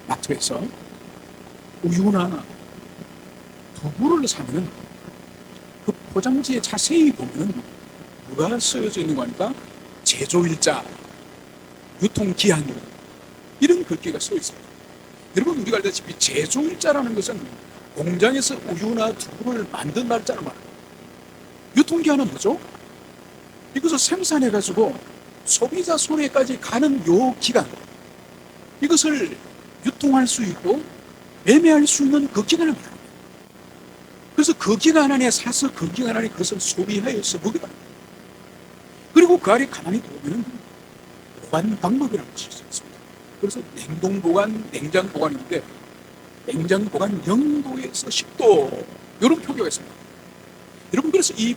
마트에서 우유나 두부를 사면은 그 포장지에 자세히 보면은 뭐가 쓰여져 있는 거니까 제조일자, 유통기한 이런 글귀가 써 있습니다. 여러분 우리가 알다시피 제조일자라는 것은 공장에서 우유나 두부를 만든 날짜를 말합니다. 유통기한은 뭐죠? 이것을 생산해가지고 소비자 손에까지 가는 요 기간, 이것을 유통할 수 있고 매매할 수 있는 그 기간을 말합니다. 그래서 그 기간 안에 사서 그 기간 안에 그것을 소비하여서 먹게 됩니다. 그리고 그 아래 가만히 보면 보관 방법이라는 것이 있습니다. 그래서 냉동 보관, 냉장 보관인데 냉장 보관 0도에서 10도 이런 표기가 있습니다. 여러분 그래서 이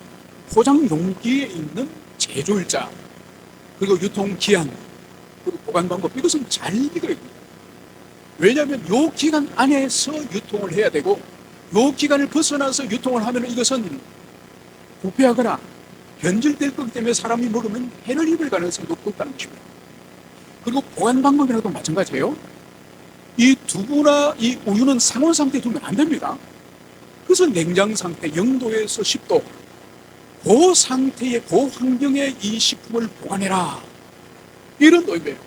포장 용기에 있는 제조일자 그리고 유통기한 그리고 보관 방법 이것은 잘 읽어야 됩니다. 왜냐하면 이 기간 안에서 유통을 해야 되고 이 기간을 벗어나서 유통을 하면 이것은 부패하거나 변질될 거기 때문에 사람이 먹으면 해를 입을 가능성이 높다는 것입니다. 그리고 보관 방법이라도 마찬가지예요. 이 두부나 이 우유는 상온 상태에 두면 안 됩니다. 그래서 냉장 상태 0도에서 10도 그 상태의 그 환경에 이 식품을 보관해라 이런 의미예요.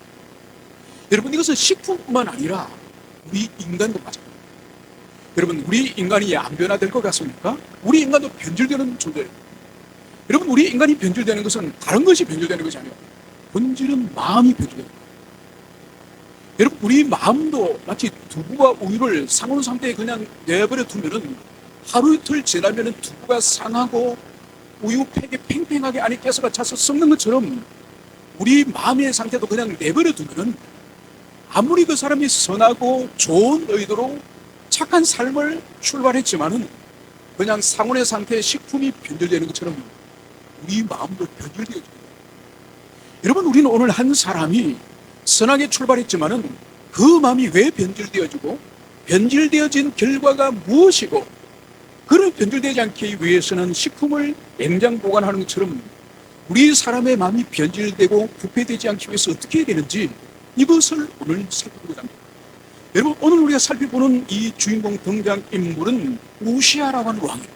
여러분 이것은 식품뿐만 아니라 우리 인간도 마찬가지입니다. 여러분 우리 인간이 안 변화될 것 같습니까? 우리 인간도 변질되는 존재예요. 여러분 우리 인간이 변질되는 것은 다른 것이 변질되는 것이 아니에요. 본질은 마음이 변질되는 거예요. 여러분 우리 마음도 마치 두부와 우유를 상온 상태에 그냥 내버려 두면은 하루 이틀 지나면은 두부가 상하고 우유 팩이 팽팽하게 안에 가스가 차서 썩는 것처럼 우리 마음의 상태도 그냥 내버려 두면은 아무리 그 사람이 선하고 좋은 의도로 착한 삶을 출발했지만은 그냥 상온의 상태의 식품이 변질되는 것처럼 우리 마음도 변질되어집니다. 여러분 우리는 오늘 한 사람이 선하게 출발했지만은 그 마음이 왜 변질되어지고 변질되어진 결과가 무엇이고 그런 변질되지 않기 위해서는 식품을 냉장 보관하는 것처럼 우리 사람의 마음이 변질되고 부패되지 않기 위해서 어떻게 해야 되는지 이것을 오늘 살펴보고자 합니다. 여러분 오늘 우리가 살펴보는 이 주인공 등장인물은 우시아라고 하는 왕이에요.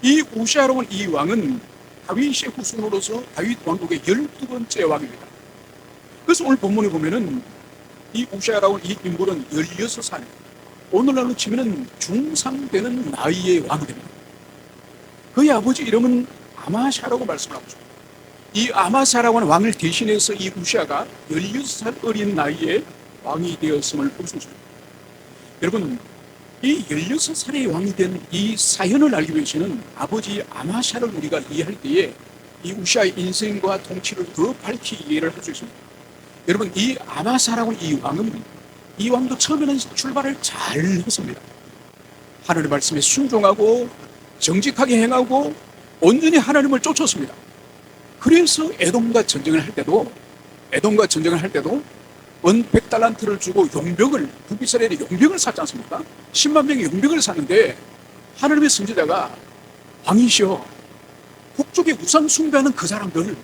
이 우시아라고 하는 이 왕은 다윗의 후손으로서 다윗 왕국의 12번째 왕입니다. 그래서 오늘 본문에 보면은 이 우시아라고 하는 이 인물은 16살, 오늘날로 치면은 중상되는 나이의 왕이 됩니다. 그의 아버지 이름은 아마샤라고 말씀하고 있습니다. 이 아마샤라고 하는 왕을 대신해서 이 우시아가 16살 어린 나이에 왕이 되었음을 볼 수 있습니다. 여러분 이 16살의 왕이 된 이 사연을 알기 위해서는 아버지 아마샤를 우리가 이해할 때에 이 우시아의 인생과 통치를 더 밝히 이해를 할 수 있습니다. 여러분 이 아마샤라고 이 왕도 처음에는 출발을 잘 했습니다. 하나님의 말씀에 순종하고 정직하게 행하고 온전히 하나님을 쫓았습니다. 그래서 에돔과 전쟁을 할 때도 원 100달란트를 주고 용병을 북이스라엘의 용병을 샀지 않습니까? 10만 명의 용병을 샀는데 하나님의 선지자가 왕이시여 북쪽에 우상 숭배하는 그 사람들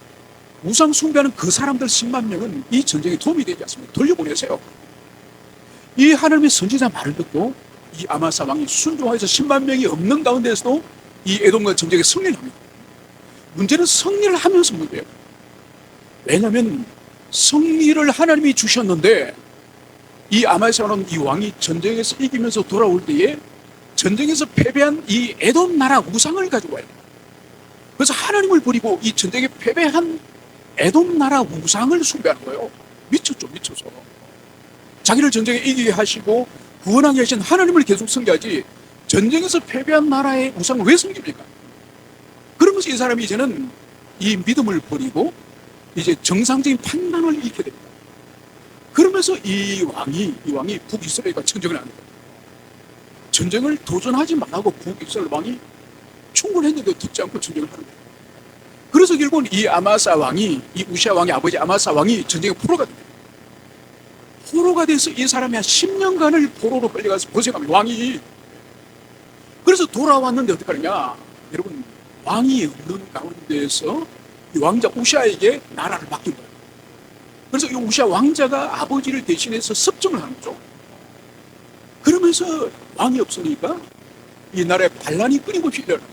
10만 명은 이 전쟁에 도움이 되지 않습니다. 돌려보내세요. 이 하나님의 선지자 말을 듣고 이 아마사 왕이 순종하여서 10만 명이 없는 가운데서도 이 에돔과 전쟁에 승리를 합니다. 문제는 승리를 하면서 문제예요. 왜냐하면 승리를 하나님이 주셨는데 이 아마사라는 이 왕이 전쟁에서 이기면서 돌아올 때에 전쟁에서 패배한 이 에돔 나라 우상을 가지고 와요. 그래서 하나님을 버리고 이 전쟁에 패배한 에돔 나라 우상을 숭배하는 거예요. 미쳤죠. 자기를 전쟁에 이기게 하시고 구원하게 하신 하나님을 계속 섬겨야지 전쟁에서 패배한 나라의 우상을 왜 섬깁니까? 그러면서 이 사람이 이제는 이 믿음을 버리고 이제 정상적인 판단을 잃게 됩니다. 그러면서 이 왕이 북이스라엘과 전쟁을 하는 거예요. 전쟁을 도전하지 말라고 북이스라엘 왕이 충고했는데도 듣지 않고 전쟁을 하는 거예요. 그래서 결국은 이 우시아 왕의 아버지 아마사 왕이 전쟁에 포로가 됩니다. 포로가 돼서 이 사람이 한 10년간을 포로로 끌려가서 고생합니다. 왕이. 그래서 돌아왔는데 어떡하느냐? 여러분 왕이 없는 가운데에서 이 왕자 우시아에게 나라를 맡긴 거예요. 그래서 이 우시아 왕자가 아버지를 대신해서 섭정을 하는 거죠. 그러면서 왕이 없으니까 이 나라에 반란이 끊임없이 일어나죠.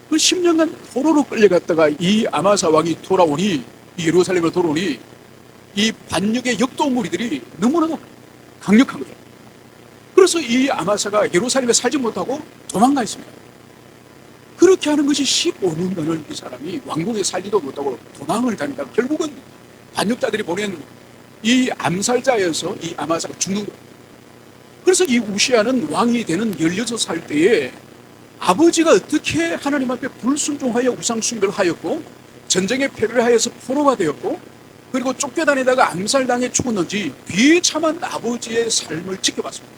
그 10년간 포로로 끌려갔다가 이 아마사 왕이 돌아오니, 이 예루살렘으로 돌아오니 이 반역의 역도 무리들이 너무나도 강력한 거예요. 그래서 이 아마사가 예루살렘에 살지 못하고 도망가 있습니다. 그렇게 하는 것이 15년간을 이 사람이 왕궁에 살지도 못하고 도망을 다니다 결국은 반역자들이 보낸 이 암살자여서 이 아마사가 죽는 거예요. 그래서 이 우시아는 왕이 되는 16살 때에 아버지가 어떻게 하나님 앞에 불순종하여 우상숭배를 하였고 전쟁에 패배를 하여서 포로가 되었고 그리고 쫓겨다니다가 암살당해 죽었는지 비참한 아버지의 삶을 지켜봤습니다.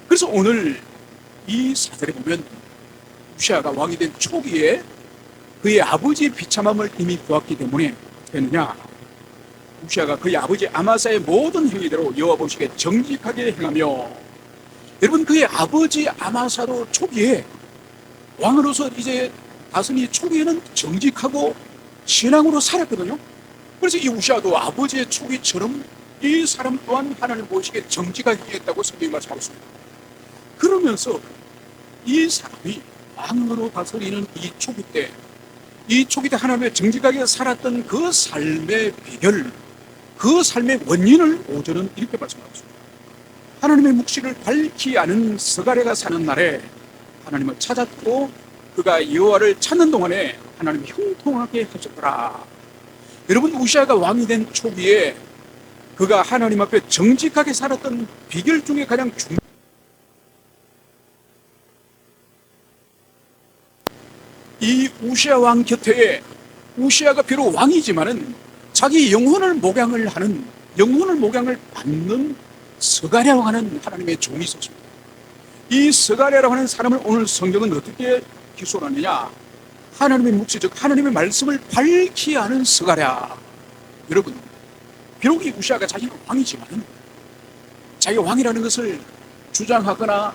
그래서 오늘 이 사절에 보면 우시아가 왕이 된 초기에 그의 아버지의 비참함을 이미 보았기 때문에 되느냐, 우시아가 그의 아버지 아마사의 모든 행위대로 여호와 보시기에 정직하게 행하며, 여러분 그의 아버지 아마사도 초기에 왕으로서 이제 다스니 초기에는 정직하고 신앙으로 살았거든요. 그래서 이 우시아도 아버지의 초기처럼 이 사람 또한 하나님 보시기에 정직하게 했다고 성경이 말씀하고 있습니다. 그러면서 이 사람이 왕으로 다스리는 이 초기 때 하나님의 정직하게 살았던 그 삶의 비결, 그 삶의 원인을 5절은 이렇게 말씀하고 있습니다. 하나님의 묵시를 밝히 아는 스가랴가 사는 날에 하나님을 찾았고 그가 여호와를 찾는 동안에 하나님이 형통하게 하셨더라. 여러분 우시아가 왕이 된 초기에 그가 하나님 앞에 정직하게 살았던 비결 중에 가장 중요한 이 우시아 왕 곁에 우시아가 비록 왕이지만은 자기 영혼을 목양을 받는 스가랴라고 하는 하나님의 종이 있었습니다. 이 스가랴라고 하는 사람을 오늘 성경은 어떻게 기술하느냐, 하나님의 묵시, 즉 하나님의 말씀을 밝히 아는 스가랴. 여러분 비록 이 우시아가 자기가 왕이지만은 자기가 왕이라는 것을 주장하거나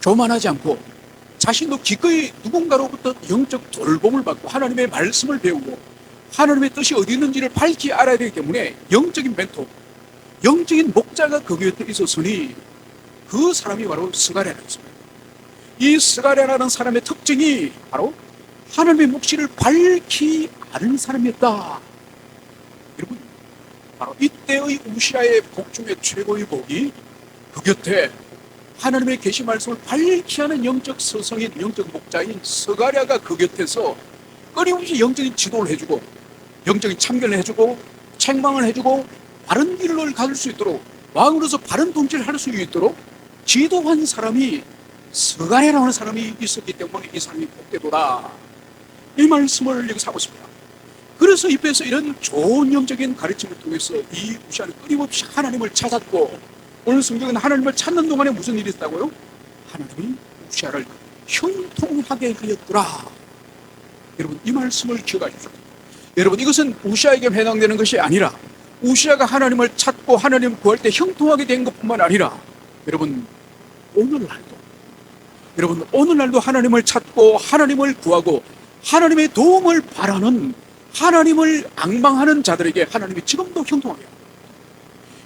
교만하지 않고 자신도 기꺼이 누군가로부터 영적 돌봄을 받고 하나님의 말씀을 배우고 하나님의 뜻이 어디 있는지를 밝히 알아야 되기 때문에 영적인 멘토, 영적인 목자가 그 곁에 있었으니 그 사람이 바로 스가랴였습니다. 이 스가랴라는 사람의 특징이 바로 하나님의 묵시를 밝히 아는 사람이었다. 여러분 바로 이때의 우시아의 복 중에 최고의 복이 그 곁에 하나님의 계시 말씀을 밝히 하는 영적 서성인, 영적 목자인 스가랴가 그 곁에서 끊임없이 영적인 지도를 해주고 영적인 참견을 해주고 책망을 해주고 바른 길을 가질 수 있도록 왕으로서 바른 통치를 할 수 있도록 지도한 사람이 스가랴라고 하는 사람이 있었기 때문에 이 사람이 복되도다. 이 말씀을 여기서 하고 있습니다. 그래서 입에서 이런 좋은 영적인 가르침을 통해서 이 우시아는 끊임없이 하나님을 찾았고, 오늘 성경은 하나님을 찾는 동안에 무슨 일이 있다고요? 하나님이 우시아를 형통하게 하였더라. 여러분 이 말씀을 기억하십시오. 여러분 이것은 우시아에게 해당되는 것이 아니라 우시아가 하나님을 찾고 하나님을 구할 때 형통하게 된 것뿐만 아니라 여러분 오늘날도 하나님을 찾고 하나님을 구하고 하나님의 도움을 바라는, 하나님을 앙망하는 자들에게 하나님이 지금도 형통하게 합니다.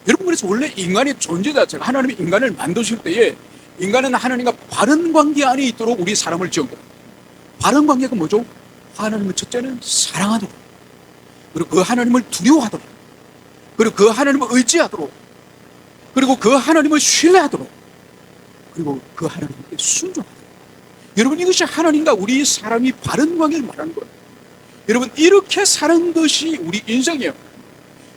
여러분 그래서 원래 인간의 존재 자체가, 하나님이 인간을 만드실 때에 인간은 하나님과 바른 관계 안에 있도록 우리 사람을 지은 거예요. 바른 관계가 뭐죠? 하나님을 첫째는 사랑하도록, 그리고 그 하나님을 두려워하도록, 그리고 그 하나님을 의지하도록, 그리고 그 하나님을 신뢰하도록, 그리고 그 하나님께 순종하도록. 여러분 이것이 하나님과 우리 사람이 바른 관계를 말하는 거예요. 여러분 이렇게 사는 것이 우리 인생이에요.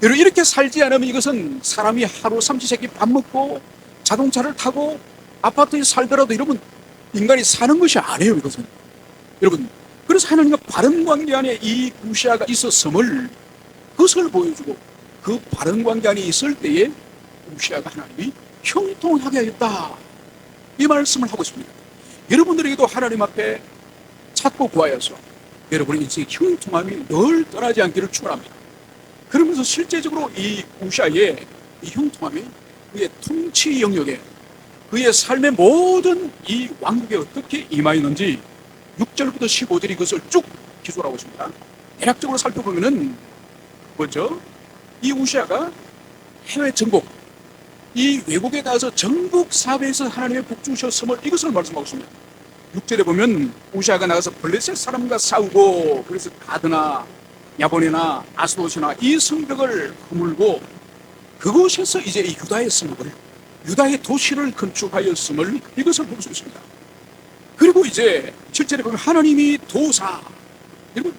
여러분 이렇게 살지 않으면 이것은 사람이 하루 삼시세끼 밥 먹고 자동차를 타고 아파트에 살더라도 여러분 인간이 사는 것이 아니에요. 이것은 여러분, 그래서 하나님과 바른 관계 안에 이 우시아가 있었음을, 그것을 보여주고 그 바른 관계 안에 있을 때에 우시아가 하나님이 형통하게 하였다, 이 말씀을 하고 있습니다. 여러분들에게도 하나님 앞에 찾고 구하여서 여러분의 인생의 형통함이 늘 떠나지 않기를 축원합니다. 그러면서 실제적으로 이 우시아의 이 형통함이 그의 통치 영역에, 그의 삶의 모든 이 왕국에 어떻게 임하였는지 6절부터 15절이 그것을 쭉 기술하고 있습니다. 대략적으로 살펴보면은 뭐죠? 이 우시아가 해외 정복, 이 외국에 가서 정복 사회에서 하나님의 복 주셨음을 이것을 말씀하고 있습니다. 6절에 보면 우시아가 나가서 블레셋 사람과 싸우고 그래서 가드나 야본이나 아스돗이나 이 성벽을 허물고 그곳에서 이제 유다의 성읍을 유다의 도시를 건축하였음을 이것을 볼 수 있습니다. 그리고 이제 7절에 보면 하나님이 도사, 그리고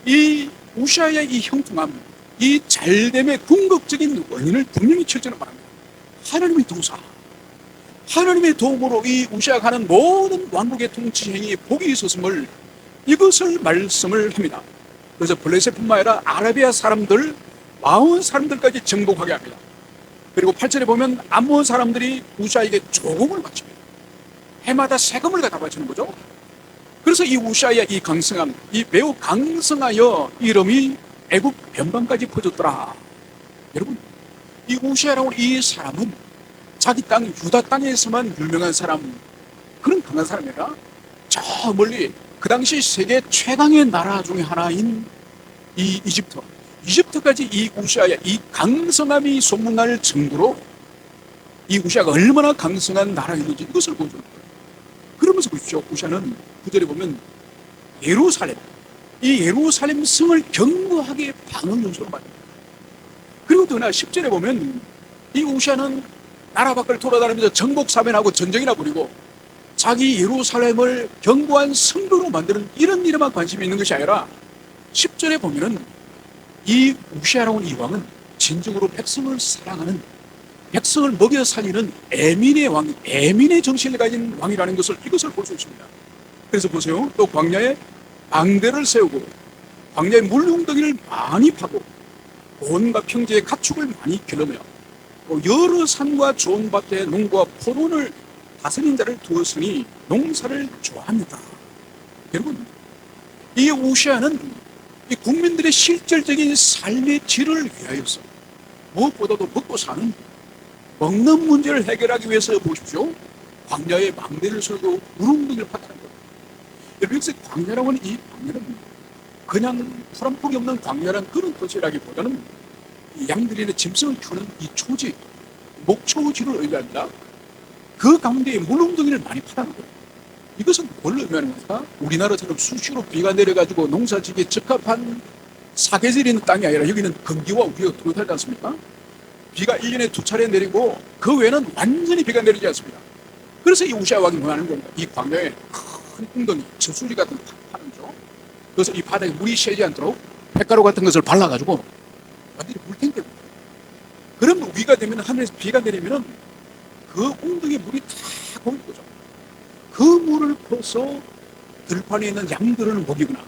이 우시아의 이 형통함, 이 잘됨의 궁극적인 원인을 분명히 7절에 말합니다. 하나님의 도사, 하나님의 도움으로 이 우시아가 하는 모든 왕국의 통치 행위에 복이 있었음을 이것을 말씀을 합니다. 그래서 블레셋뿐만 아니라 아라비아 사람들, 마온 사람들까지 정복하게 합니다. 그리고 8절에 보면 암몬 사람들이 우시아에게 조공을 바칩니다. 해마다 세금을 갖다 바치는 거죠. 그래서 이 우시아의 이 강성함, 이 매우 강성하여 이름이 애굽 변방까지 퍼졌더라. 여러분, 이 우시아라고 이 사람은 자기 땅 유다 땅에서만 유명한 사람, 그런 강한 사람이 아니라 저 멀리 그 당시 세계 최강의 나라 중에 하나인 이 이집트까지 이 우시아의 이 강성함이 소문날 정도로 이 우시아가 얼마나 강성한 나라였는지 이것을 보여주는 거예요. 그러면서 보십시오. 우시아는 9절에 보면 예루살렘, 이 예루살렘 성을 견고하게 방어 요소로 만듭니다. 그리고 또 10절에 보면 이 우시아는 나라 밖을 돌아다니면서 정복 사변하고 전쟁이나 부리고 자기 예루살렘을 견고한 성도로 만드는 이런 일에만 관심이 있는 것이 아니라 10절에 보면은 이 우시아라는 이 왕은 진정으로 백성을 사랑하는, 백성을 먹여 살리는 애민의 왕, 애민의 정신을 가진 왕이라는 것을 이것을 볼 수 있습니다. 그래서 보세요. 또 광야에 방대를 세우고 광야에 물웅덩이를 많이 파고 온갖 평지에 가축을 많이 길러며 여러 산과 좋은 밭에 농과 포도를 다스린 자를 두었으니 농사를 좋아합니다. 여러분, 이 우시아는 이 국민들의 실질적인 삶의 질을 위하여서 무엇보다도 먹고 사는, 먹는 문제를 해결하기 위해서 보십시오. 광야에 망대를 설고 물웅덩이를 팠다는 거예요. 여러분, 여기서 광야라고 하는 이 광야는 그냥 풀 한 폭이 없는 광야라는 그런 도시라기보다는 양들이나 짐승을 키우는 이 초지, 목초지를 의미합니다. 그 가운데에 물웅덩이를 많이 파다는 거예요. 이것은 뭘 의미하는 겁니까? 우리나라처럼 수시로 비가 내려가지고 농사지기에 적합한 사계절이 있는 땅이 아니라 여기는 건기와 우기가 뚜렷하지 않습니까? 비가 1년에 2차례 내리고 그 외에는 완전히 비가 내리지 않습니다. 그래서 이 우시아 왕이 뭐 하는 겁니까? 이 광야에 큰 웅덩이, 저수지 같은 거 파는 거죠. 그래서 이 바닥에 물이 새지 않도록 팻가루 같은 것을 발라가지고 완전히 물탱탱. 그럼 위가 되면 하늘에서 비가 내리면은 그 웅덩이에 물이 다 고이는 거죠. 그 물을 퍼서 들판에 있는 양들을 먹이거나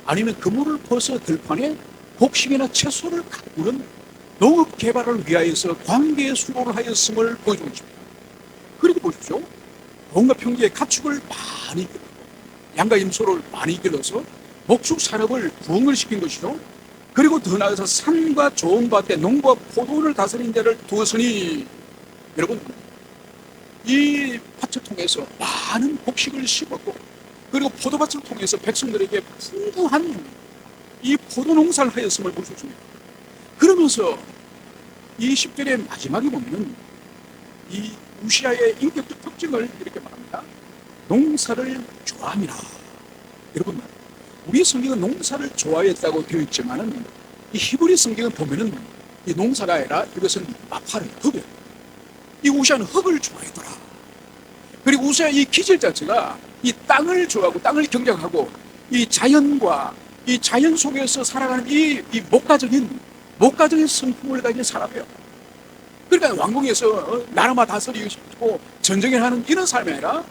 아니면 그 물을 퍼서 들판에 곡식이나 채소를 가꾸는 농업 개발을 위하여서 관계의 수로를 하였음을 보여주고 있습니다. 그리고 보십시오. 온갖 평지에 가축을 많이 길러서 양과 임소를 많이 길러서 목축 산업을 부흥을 시킨 것이죠. 그리고 더 나아가서 산과 좋은 밭에 농과 포도를 다스린 자를 두었으니, 여러분, 이 밭을 통해서 많은 곡식을 심었고 그리고 포도밭을 통해서 백성들에게 풍부한 이 포도 농사를 하였음을 볼 수 있습니다. 그러면서 이 10절의 마지막에 보면 이 우시아의 인격적 특징을 이렇게 말합니다. 농사를 좋아함이라. 여러분, 우리 성경은 농사를 좋아했다고 되어 있지만은 이 히브리 성경은 보면은 이 농사가 아니라 이것은 마파를, 흙을, 이 우시아는 흙을 좋아했더라. 그리고 우시아의 이 기질 자체가 이 땅을 좋아하고 땅을 경작하고 이 자연과 이 자연 속에서 살아가는 이 목가적인 성품을 가진 사람이에요. 그러니까 왕궁에서 나라만 다스리고 싶고 전쟁을 하는 이런 삶이 아니라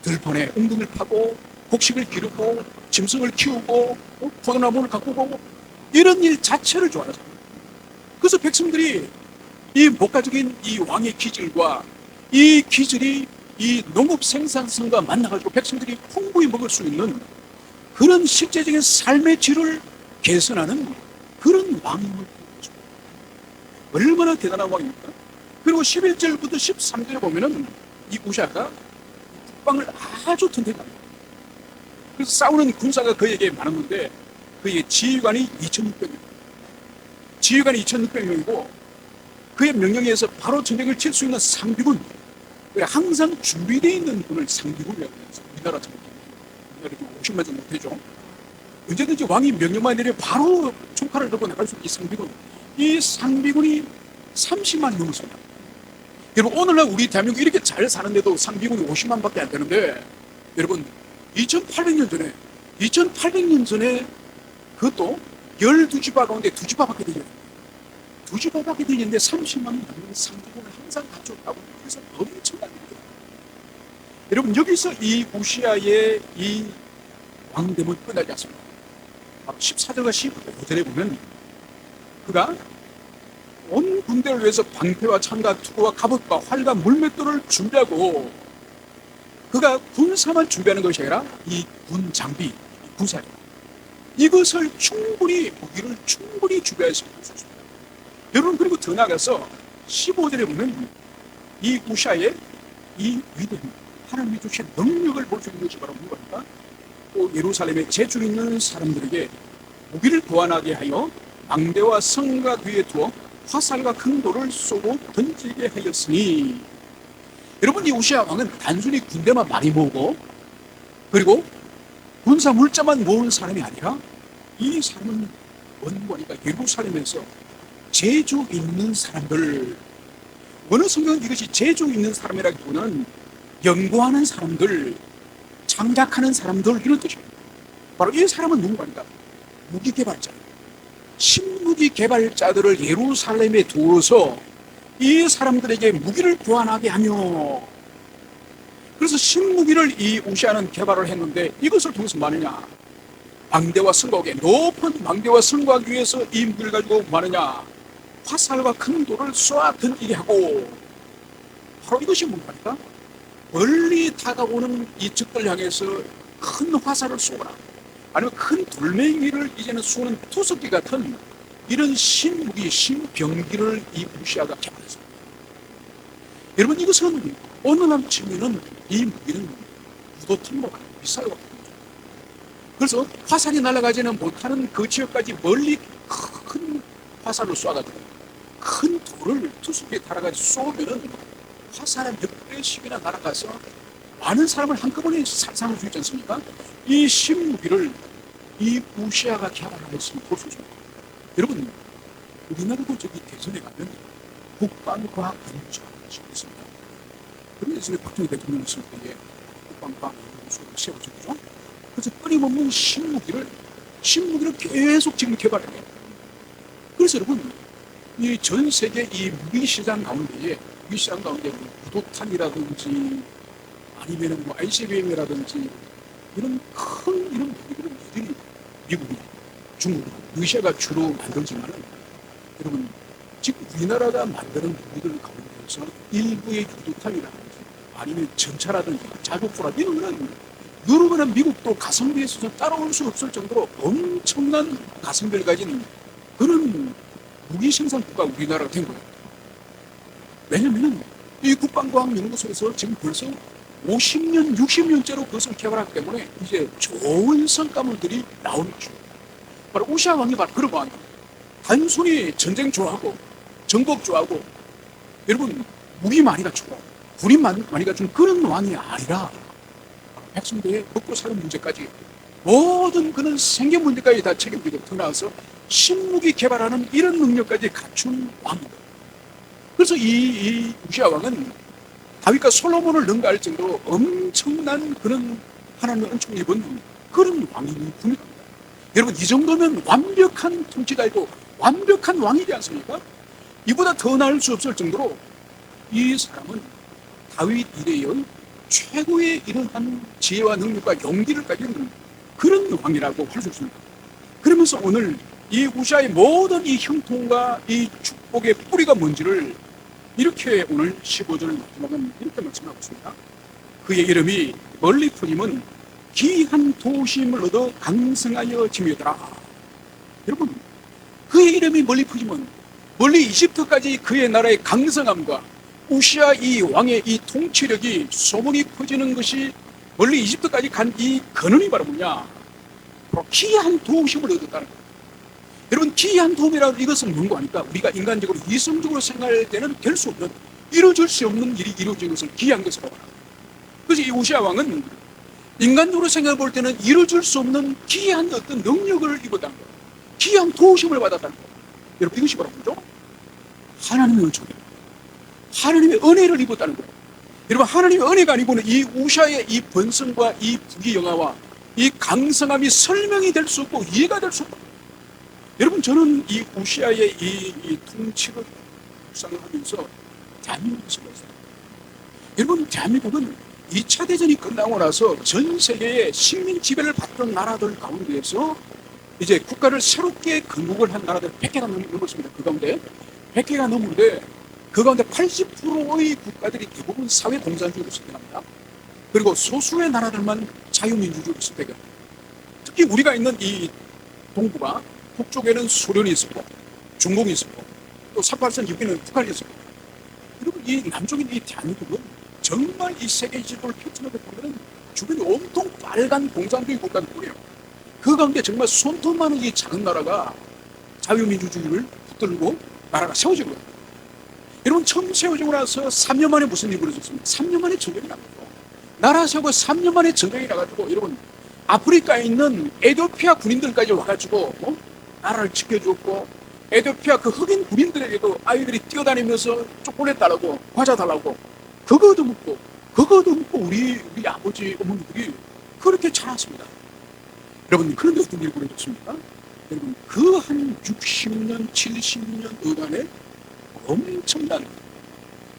들판에 웅덩이를 파고 곡식을 기르고 짐승을 키우고 포도나무를 가꾸고 이런 일 자체를 좋아하는 사람. 그래서 백성들이 이 목가적인 이 왕의 기질과 이 기질이 이 농업 생산성과 만나가지고 백성들이 풍부히 먹을 수 있는 그런 실제적인 삶의 질을 개선하는 그런 왕임을 보여줍니다. 얼마나 대단한 왕입니까? 그리고 11절부터 13절에 보면은 이 우시아가 국방을 아주 튼튼히 합니다. 그래서 싸우는 군사가 그에게 많았는데 그의 지휘관이 2,600명. 지휘관이 2,600명이고 그의 명령에 의해서 바로 전쟁을 칠 수 있는 상비군, 항상 준비되어 있는 분을 상비군이라고 해서 우리나라처럼, 우리나라 50만 정도 되죠. 언제든지 왕이 명령만 내려 바로 총칼을 들고 나갈 수 있는 이 상비군, 이 상비군이 30만 넘었습니다. 여러분, 오늘날 우리 대한민국 이렇게 잘 사는데도 상비군이 50만밖에 안 되는데, 여러분 2800년 전에 그것도 12지파 가운데 2지파밖에 되죠. 2지파밖에 되는데 30만 명 상비군을 항상 갖췄다고. 그래서 엄청난 일이에요. 여러분, 여기서 이 우시아의 이 왕됨은 끝나지 않습니다. 14절과 15절에 보면 그가 온 군대를 위해서 방패와 창과 투구와 갑옷과 활과 물맷돌을 준비하고, 그가 군사만 준비하는 것이 아니라 이 군 장비, 군사, 이것을 무기를 충분히 준비했습니다. 여러분, 그리고 더 나아가서 15절에 보면 이 우시아의 이 위대한 하나님이 주신 능력을 볼 수 있는 것이 바로 무엇입니까? 또 예루살렘에 재주 있는 사람들에게 무기를 교환하게 하여 망대와 성과 뒤에 두어 화살과 큰 돌을 쏘고 던지게 하였으니, 여러분, 이 우시아 왕은 단순히 군대만 많이 모으고 그리고 군사 물자만 모은 사람이 아니라, 이 사람은 원고니까 예루살렘에서 재주 있는 사람들, 어느 성경은 이것이 재주 있는 사람이라기보다는 연구하는 사람들, 창작하는 사람들, 이런 뜻입니다. 바로 이 사람은 누구입니까? 무기 개발자, 신무기 개발자들을 예루살렘에 두어서 이 사람들에게 무기를 교환하게 하며, 그래서 신무기를 이 우시아는 개발을 했는데, 이것을 통해서 뭐하느냐? 망대와 성곽에, 높은 망대와 성곽 위에서 이 무기를 가지고 뭐하느냐? 화살과 큰 돌을 쏘아 던지게 하고, 바로 이것이 뭡니까? 멀리 다가오는 이 적들 향해서 큰 화살을 쏘거나 아니면 큰 돌멩이를 이제는 쏘는 투석기 같은 이런 신무기, 신병기를 이 우시아가 개발했습니다. 여러분, 이것은 오늘날 치면은 이 무기는 무도탄과 미사일과 같습니다. 그래서 화살이 날아가지는 못하는 그 지역까지 멀리 큰 화살을 쏘아가지고 큰 돌을 투석기에 달아가지고 쏘면은 화살은 몇 배씩이나 날아가서 많은 사람을 한꺼번에 살상할 수 있지 않습니까? 이 신무기를 이 우시아가 개발하였으면 볼 수 있습니다. 여러분, 우리나라도 저기 대전에 가면 국방과학연구소가 있습니다. 그런 예전에 박정희 대통령 있을 때에 국방과학연구소를 세워졌죠. 그래서 끊임없는 신무기를 계속 지금 개발해요. 그래서 여러분, 이 전 세계 이 무기시장 가운데 무도탄이라든지 아니면 뭐 ICBM이라든지 이런 무기들은 여전히 미국이, 중국, 러시아가 주로 만들지만, 여러분, 지금 우리나라가 만드는 무기들 가운데서 일부의 유도탄이라든지 아니면 전차라든지 자국포라든지 이런 거는 유럽이나 미국도 가성비에서 따라올 수 없을 정도로 엄청난 가성비를 가진 그런 무기 생산국가 우리나라가 된 거예요. 왜냐면은 이 국방과학연구소에서 지금 벌써 50년, 60년째로 그것을 개발하기 때문에 이제 좋은 성과물들이 나오는 거죠. 바로 우시아 왕이 바로 그런 왕이에요. 단순히 전쟁 좋아하고 정복 좋아하고, 여러분, 무기 많이 갖추고 군인 많이 갖춘 그런 왕이 아니라 백성들의 먹고 사는 문제까지, 모든 그런 생계 문제까지 다 책임지고, 더 나아가서 신무기 개발하는 이런 능력까지 갖춘 왕입니다. 그래서 이 우시아 왕은 다윗과 솔로몬을 능가할 정도로 엄청난 그런 하나님의 은총을 입은 그런 왕이 분명합니다. 여러분, 이 정도면 완벽한 통치자이고 완벽한 왕이지 않습니까? 이보다 더 나을 수 없을 정도로 이 사람은 다윗 이래의 최고의 이러한 지혜와 능력과 용기를 가진 그런 왕이라고 할 수 있습니다. 그러면서 오늘 이 우시아의 모든 이 형통과 이 축복의 뿌리가 뭔지를 이렇게 오늘 15절 마지막은 이렇게 말씀하고 있습니다. 그의 이름이 멀리 퍼짐은 기한 도심을 얻어 강성하여 지며더라. 여러분, 그의 이름이 멀리 퍼짐은 멀리 이집트까지 그의 나라의 강성함과 우시아 이 왕의 이 통치력이 소문이 퍼지는 것이 멀리 이집트까지 간 이 근원이 바로 뭐냐? 바로 기한 도심을 얻었다는 거예요. 여러분, 기이한 도움이라고 이것은 뭔가 하니까 우리가 인간적으로 이성적으로 생각할 때는 될 수 없는, 이루어질 수 없는 일이 이루어진 것을 기이한 것이라고 합니다. 그래서 이 우시아 왕은 인간적으로 생각해 볼 때는 이루어질 수 없는 기이한 어떤 능력을 입었다는 거예요. 기이한 도우심을 받았다는 거예요. 여러분, 이것이 바로 뭐죠? 하나님의 은총이에요. 하나님의 은혜를 입었다는 거예요. 여러분, 하나님의 은혜가 아니고는 이 우시아의 이 번성과 이 부귀영화와 이 강성함이 설명이 될 수 없고 이해가 될 수 없고, 여러분, 저는 이 우시아의 이 통치를 묵상을 하면서 대한민국을 생각했어요. 여러분, 대한민국은 2차 대전이 끝나고 나서 전 세계의 식민 지배를 받던 나라들 가운데에서 이제 국가를 새롭게 건국을 한 나라들 100개가 넘었습니다. 그 가운데 100개가 넘는데 그 가운데 80%의 국가들이 대부분 사회공산주의로 선택합니다. 그리고 소수의 나라들만 자유민주주의로 선택합니다. 특히 우리가 있는 이 동부가 북쪽에는 소련이 있었고 중공이 있었고 또 38선 옆에는 북한이 있었고, 여러분, 이 남쪽인 이 대한민국은 정말 이 세계 지도를 펼쳐놓고 보면 주변이 온통 빨간 공산주의 국가들이에요. 그 가운데 정말 손톱 많은 이 작은 나라가 자유민주주의를 붙들고 나라가 세워진 거예요. 여러분, 처음 세워지고 나서 3년 만에 무슨 일이 벌어졌습니까? 3년 만에 전쟁이 나가지고, 나라 세우고 3년 만에 전쟁이 나가지고, 여러분, 아프리카에 있는 에티오피아 군인들까지 와가지고 나라를 지켜줬고, 에티오피아 그 흑인 군인들에게도 아이들이 뛰어다니면서 초콜릿 달라고 과자 달라고 그거도 묻고 우리 아버지 어머니들이 그렇게 자랐습니다. 여러분, 그런데 어떤 일이 벌어졌습니까? 여러분, 그 한 60년 70년 어간에 엄청난,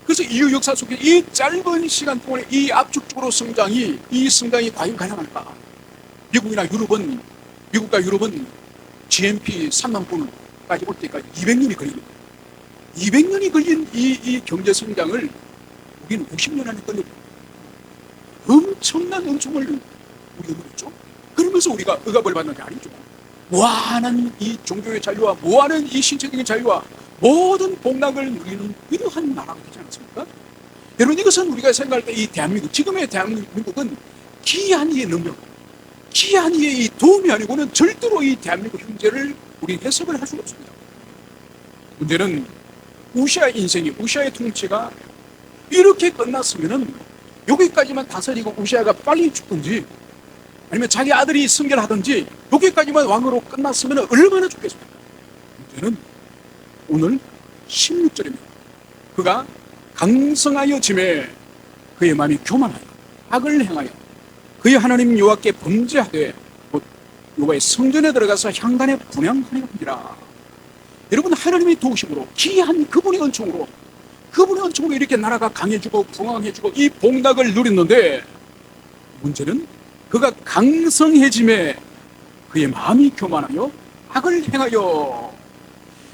그래서 인류 역사 속에 이 짧은 시간 동안에 이 압축적으로 이 성장이 과연 가능할까? 미국과 유럽은 GNP 3만 분까지 올 때까지 200년이 걸립니다. 200년이 걸린 이 경제 성장을 우리는 50년 안에 걸렸고, 엄청난 은총을 우리가 누렸죠. 그러면서 우리가 억압을 받는 게 아니죠. 무한한 이 종교의 자유와 무한한 이 신체적인 자유와 모든 복락을 누리는 위대한 나라가 되지 않습니까? 여러분, 이것은 우리가 생각할 때 이 대한민국, 지금의 대한민국은 기이한 이의 능력, 기이한 이의 이 도움이 아니고는 절대로 이 대한민국 형제를 우리 해석을 할 수가 없습니다. 문제는 우시아의 인생이, 우시아의 통치가 이렇게 끝났으면은 여기까지만 다스리고 우시아가 빨리 죽든지 아니면 자기 아들이 승결하든지 여기까지만 왕으로 끝났으면 얼마나 좋겠습니까? 문제는 오늘 16절입니다. 그가 강성하여 짐에 그의 마음이 교만하여 악을 행하여 그의 하나님 여호와께 범죄하되 곧 여호와의 성전에 들어가서 향단에 분향하니라. 여러분, 하나님의 도우심으로, 기이한 그분의 은총으로 이렇게 나라가 강해지고 풍왕해지고 이 복락을 누렸는데, 문제는 그가 강성해짐에 그의 마음이 교만하여 악을 행하여.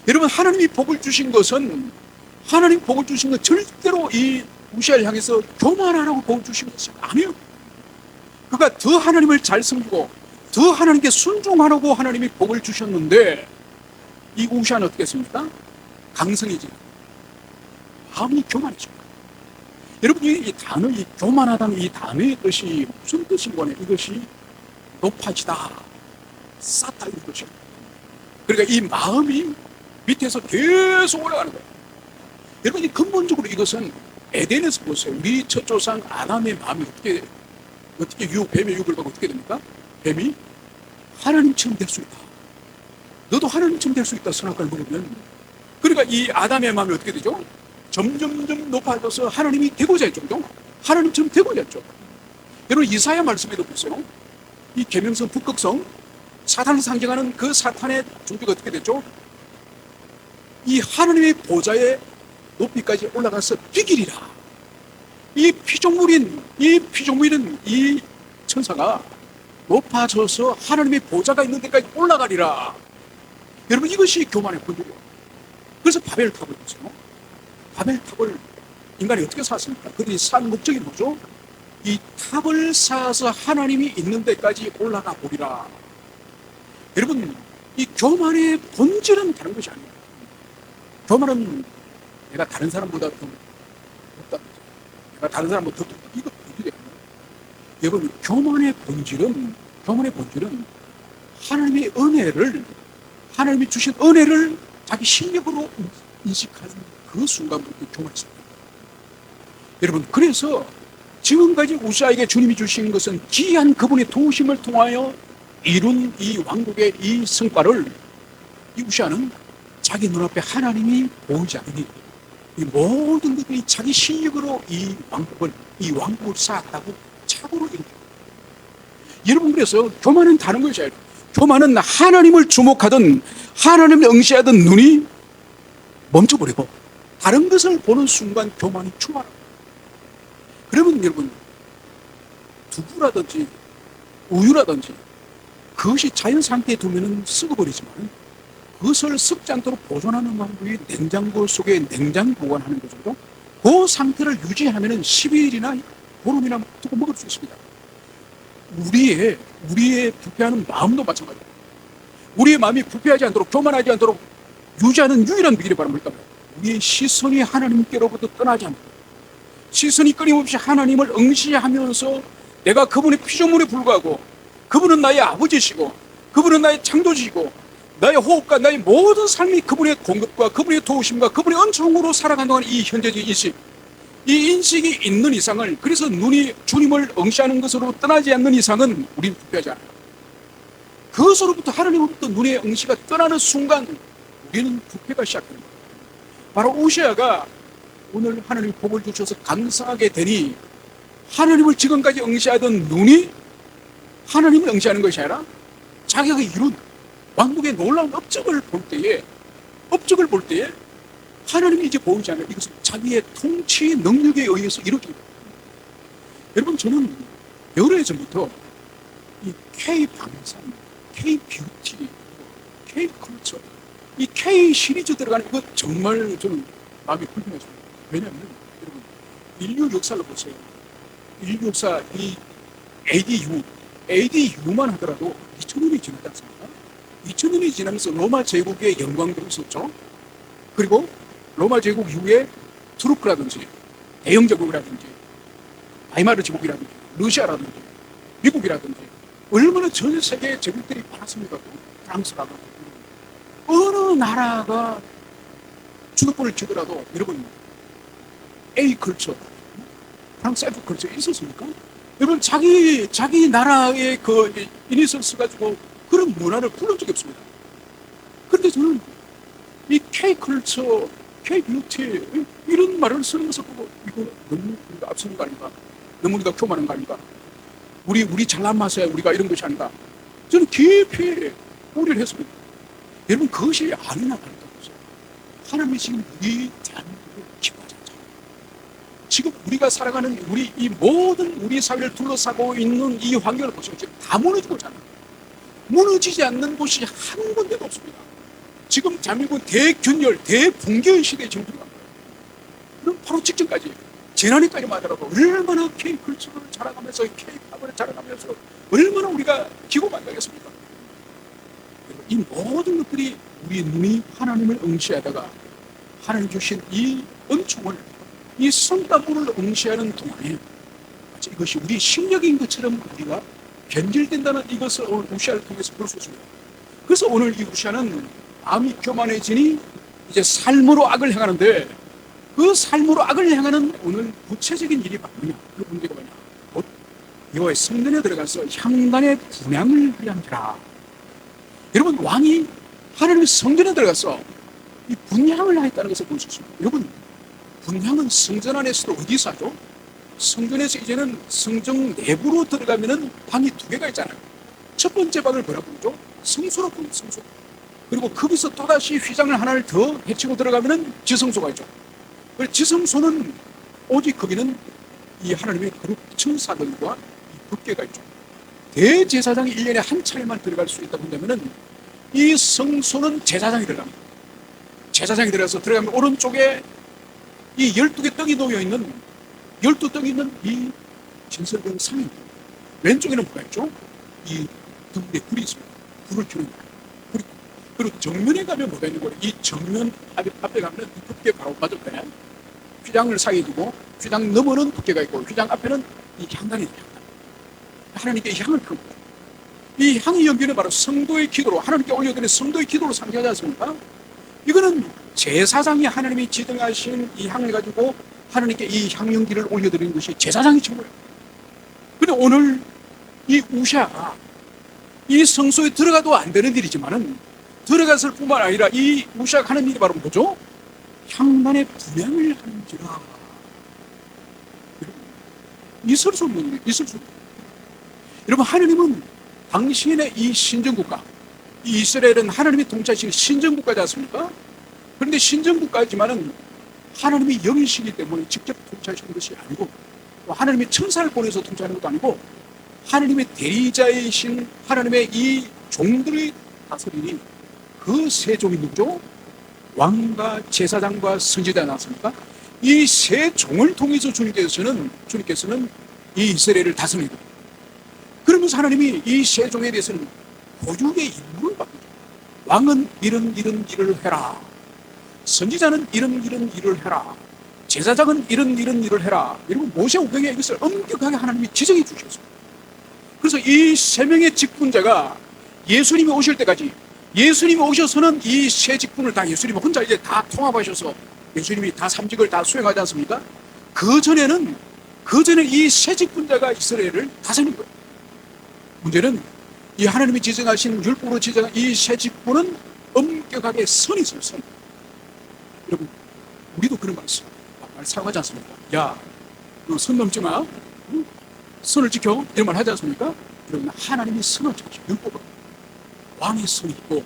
여러분, 하나님이 복을 주신 것은, 하나님 복을 주신 건 절대로 이 우시아를 향해서 교만하라고 복을 주신 것이 아니에요. 그가 더 하나님을 잘 섬기고 더 하나님께 순종하라고 하나님이 복을 주셨는데, 이 우시아는 어떻게 했습니까? 강성해지고 마음이 교만해집니다. 여러분, 이 단어, 이 교만하다는 이 단어의 뜻이 무슨 뜻인가 하면 이것이 높아지다, 쌓다, 이런 뜻입니다. 그러니까 이 마음이 밑에서 계속 올라가는 거예요. 여러분, 이 근본적으로 이것은 에덴에서 보세요. 우리 첫 조상 아담의 마음이 어떻게 뱀의 유혹을 받고 어떻게 됩니까? 뱀이 하나님처럼 될 수 있다, 너도 하나님처럼 될 수 있다 생각을 먹으면, 그러니까 이 아담의 마음이 어떻게 되죠? 점점점 높아져서 하나님이 되고자 했죠. 하나님처럼 되고자 했죠. 여러분, 이사야 말씀에도 보세요. 이 계명성 북극성, 사탄을 상징하는 그 사탄의 존재가 어떻게 됐죠? 이 하나님의 보좌의 높이까지 올라가서 비기리라. 이 피조물인 이 천사가 높아져서 하나님의 보좌가 있는 데까지 올라가리라. 여러분, 이것이 교만의 본질이에요. 그래서 바벨탑을 보세요. 바벨탑을 인간이 어떻게 쌓았습니까? 그들이 산 목적이 뭐죠? 이 탑을 쌓아서 하나님이 있는 데까지 올라가 보리라. 여러분, 이 교만의 본질은 다른 것이 아닙니다. 교만은 내가 다른 사람보다 더 높다, 내가 다른 사람보다 더 높다, 이거 본질이 아니에요. 여러분, 교만의 본질은 하나님의 은혜를, 하나님이 주신 은혜를 자기 실력으로 인식하는 그 순간부터 교만했습니다. 여러분, 그래서 지금까지 우시아에게 주님이 주신 것은 기이한 그분의 도우심을 통하여 이룬 이 왕국의 이 성과를 이 우시아는 자기 눈앞에 하나님이 보이지 않으니 이 모든 것들이 자기 실력으로 이 왕국을 쌓았다고 착오로 여깁니다. 여러분, 그래서 교만은 다른 것이 아니라 교만은 하나님을 주목하던 하나님을 응시하던 눈이 멈춰버리고 다른 것을 보는 순간 교만이 충만합니다. 그러면 여러분, 두부라든지 우유라든지 그것이 자연 상태에 두면 썩어버리지만 그것을 썩지 않도록 보존하는 방법이 냉장고 속에 냉장 보관하는 것이고, 그 상태를 유지하면 10일이나 보름이나 두고 먹을 수 있습니다. 우리의 부패하는 마음도 마찬가지입니다. 우리의 마음이 부패하지 않도록, 교만하지 않도록 유지하는 유일한 비결이 바로 뭘까요? 우리의 시선이 하나님께로부터 떠나지 않도록, 시선이 끊임없이 하나님을 응시하면서 내가 그분의 피조물에 불과하고 그분은 나의 아버지시고 그분은 나의 창조주시고 나의 호흡과 나의 모든 삶이 그분의 공급과 그분의 도우심과 그분의 은총으로 살아가는 동안 이 현재적인 인식, 이 인식이 있는 이상을, 그래서 눈이 주님을 응시하는 것으로 떠나지 않는 이상은 우리는 부패하지 않아요. 그것으로부터, 하나님으로부터 눈의 응시가 떠나는 순간 우리는 부패가 시작됩니다. 바로 우시아가 오늘 하나님 복을 주셔서 감사하게 되니 하나님을 지금까지 응시하던 눈이 하나님을 응시하는 것이 아니라 자기가 이룬 왕국의 놀라운 업적을 볼 때에 하나님이 이제 보이지 않아요. 이것은 자기의 통치 능력에 의해서 이루어집니다. 여러분, 저는 여러 해 전부터 이 K-방산, K-뷰티, K-컬처, 이 K-시리즈 들어가는 이거 정말 저는 마음이 불편해집니다. 왜냐하면 여러분, 인류 역사를 보세요. 인류 역사 이 ADU만 하더라도 2000년이 지났지 않습니까? 2000년이 지나면서 로마 제국의 영광도 있었죠. 그리고 로마 제국 이후에 투르크라든지 대영 제국이라든지 바이마르 제국이라든지 러시아라든지 미국이라든지 얼마나 전 세계 제국들이 많았습니까? 프랑스라든지 어느 나라가 주도권을 쥐더라도 여러분 A컬처, 프랑스 F컬처 있었습니까? 여러분, 자기 나라의 그 이니셜스 가지고 그런 문화를 불러온 적이 없습니다. 그런데 저는 이 K컬처, K뷰티 이런 말을 쓰는 것을 보고 이거 너무 우리가 앞서는 거 아닌가? 너무 우리가 교만한 거 아닌가? 우리 잘난 맛에 우리가 이런 것이 아닌가? 저는 깊이 우려를 했습니다. 여러분, 그것이 아니나 다를까 보세요. 하나님이 지금 우리 대한민국을 기뻐하지 않잖아요. 지금 우리가 살아가는 이 모든 우리 사회를 둘러싸고 있는 이 환경을 보시면 지금 다 무너지고 있잖아요. 무너지지 않는 곳이 한 군데도 없습니다. 지금 대한민국은 대균열, 대붕괴의 시대에 지금 들어간 거예요. 그럼 바로 직전까지, 재난에까지 하더라도 얼마나 K컬처를 자라가면서 K팝을 자라가면서 얼마나 우리가 기고만장했습니까? 이 모든 것들이 우리의 눈이 하나님을 응시하다가 하나님 주신 이 은총을, 이 성담을 응시하는 동안에 마치 이것이 우리 실력인 것처럼 우리가 변질된다는 이것을 오늘 우시아를 통해서 볼 수 있습니다. 그래서 오늘 이 우시아는 마음이 교만해지니 이제 삶으로 악을 행하는데, 그 삶으로 악을 행하는 오늘 구체적인 일이 뭐냐? 그 문제가 뭐냐? 곧 여호와의 성전에 들어가서 향단의 분향을 하려니라. 여러분, 왕이 하나님의 성전에 들어가서 이 분향을 하였다는 것을 볼 수 있습니다. 여러분, 분향은 성전 안에서도 어디서 하죠? 성전에서 이제는 성전 내부로 들어가면은 방이 두 개가 있잖아요. 첫 번째 방을 뭐라고 부르죠? 성소라고 부르죠. 성소. 그리고 거기서 또다시 휘장을 하나를 더 해치고 들어가면은 지성소가 있죠. 그래서 지성소는 오직 거기는 이 하나님의 거룩 천사들과 이 법궤가 있죠. 대제사장이 1년에 한 차례만 들어갈 수 있다고 한다면은 이 성소는 제사장이 들어갑니다. 제사장이 들어가면 오른쪽에 이 12개 떡이 놓여 있는 12떡이 있는 이 진설된 상이, 왼쪽에는 뭐가 있죠? 이 등불에 불이 있습니다. 불을 켜는 거예요. 그리고 정면에 가면 뭐가 있는 거예요? 이 정면 앞에 가면 이 법궤 바로 맞을 거예요. 휘장을 사이에 두고 휘장 너머는 법궤가 있고 휘장 앞에는 이 향단이 있어요. 하나님께 향을 펴고, 이 향의 연기는 바로 성도의 기도로, 하나님께 올려드리는 성도의 기도로 상징하지 않습니까? 이거는 제사장이 하나님이 지정하신 이 향을 가지고 하나님께 이 향연기를 올려드리는 것이 제사장의 직무예요. 그런데 오늘 이 우샤가 이 성소에 들어가도 안 되는 일이지만은 들어갔을 뿐만 아니라 이 우샤가 하는 일이 바로 뭐죠? 향단의 분향을 하는지라. 있을 수 없는 일이에요. 있을 수 없는 일이에요. 여러분, 하나님은 당신의 이 신정국가, 이 이스라엘은 하나님이 통치하시는 신정국가지 않습니까? 그런데 신정국가지만은 하나님이 영이시기 때문에 직접 통치하시는 것이 아니고, 하나님이 천사를 보내서 통치하는 것도 아니고, 하나님의 대리자이신 하나님의 이 종들의 다스리니 그 세 종이 누구죠? 왕과 제사장과 선지자가 나왔습니까? 이 세 종을 통해서 주님께서는 이 이스라엘을 다스립니다. 그러면서 하나님이 이 세 종에 대해서는 고유의 임무를 받죠. 왕은 이런 일을 해라. 선지자는 이런 일을 해라. 제사장은 이런 일을 해라. 여러분, 모세오경에 이것을 엄격하게 하나님이 지정해 주셨어요. 그래서 이 세 명의 직분자가 예수님이 오실 때까지, 예수님이 오셔서는 이 세 직분을 다 예수님이 혼자 이제 다 통합하셔서 예수님이 다 삼직을 다 수행하지 않습니까? 그 전에는 이 세 직분자가 이스라엘을 다스린 거예요. 문제는 이 하나님이 지정하신 율법으로 지정한 이 세 직분은 엄격하게 선이 있어요. 선. 여러분, 우리도 그런 말 있어요. 말 사용하지 않습니까? 야, 너 선 넘지 마. 선을 지켜. 이런 말 하지 않습니까? 여러분, 하나님이 선을 지키죠. 율법은 왕의 선이 있고,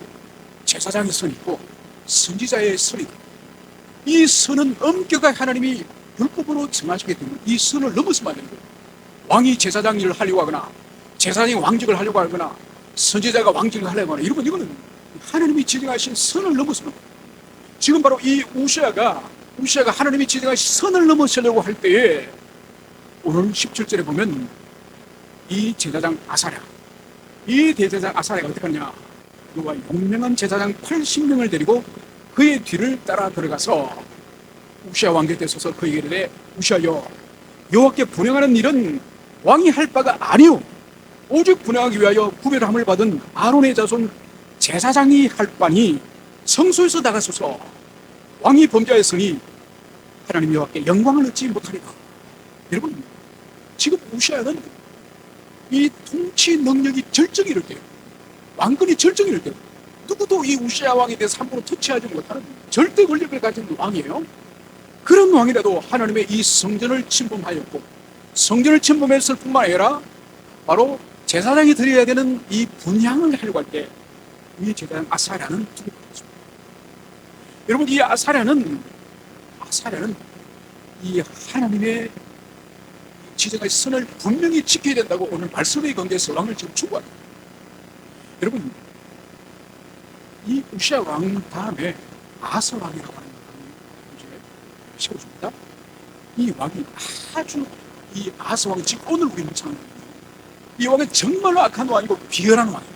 제사장의 선이 있고, 선지자의 선이 있고, 이 선은 엄격하게 하나님이 율법으로 정하시기 때문에 이 선을 넘어서면 안 되는 거예요. 왕이 제사장 일을 하려고 하거나, 제사장이 왕직을 하려고 하거나, 선지자가 왕직을 하려고 하거나, 여러분, 이거는 하나님이 지정하신 선을 넘어서는 거예요. 지금 바로 이 우시아가 하나님이 지정하신 선을 넘어서려고 할 때에 오늘 17절에 보면 이 제사장 아사랴, 이 대제사장 아사랴가 어떻게 하냐, 여호와 용맹한 제사장 80명을 데리고 그의 뒤를 따라 들어가서 우시아 왕 곁에 서서 그에게 이르되, 우시아여, 여호와께 분향하는 일은 왕이 할 바가 아니오, 오직 분향하기 위하여 구별함을 받은 아론의 자손 제사장이 할 바니 성소에서 나가소서. 왕이 범죄하였으니 하나님 여호와께 영광을 얻지 못하리라. 여러분, 지금 우시아는 이 통치 능력이 절정이 이를 때요, 왕권이 절정이 이를 때요, 누구도 이 우시아 왕에 대해서 함부로 터치하지 못하는 절대 권력을 가진 왕이에요. 그런 왕이라도 하나님의 이 성전을 침범하였고, 성전을 침범했을 뿐만 아니라 바로 제사장이 드려야 되는 이 분향을 하려고 할 때 이 제사장 아사랴는 죽어버렸습니다. 여러분, 이 아사랴는 이 하나님의 지정의 선을 분명히 지켜야 된다고 오늘 말씀의 관계에서 왕을 지금 추구합니다. 여러분, 이 우시아 왕 다음에 아사 왕이라고 하는 왕이 세워집니다. 이 왕이 아주, 이 아사 왕이 지금 오늘 우리 묵상하는 이 왕은 정말로 악한 왕이고 비열한 왕이에요.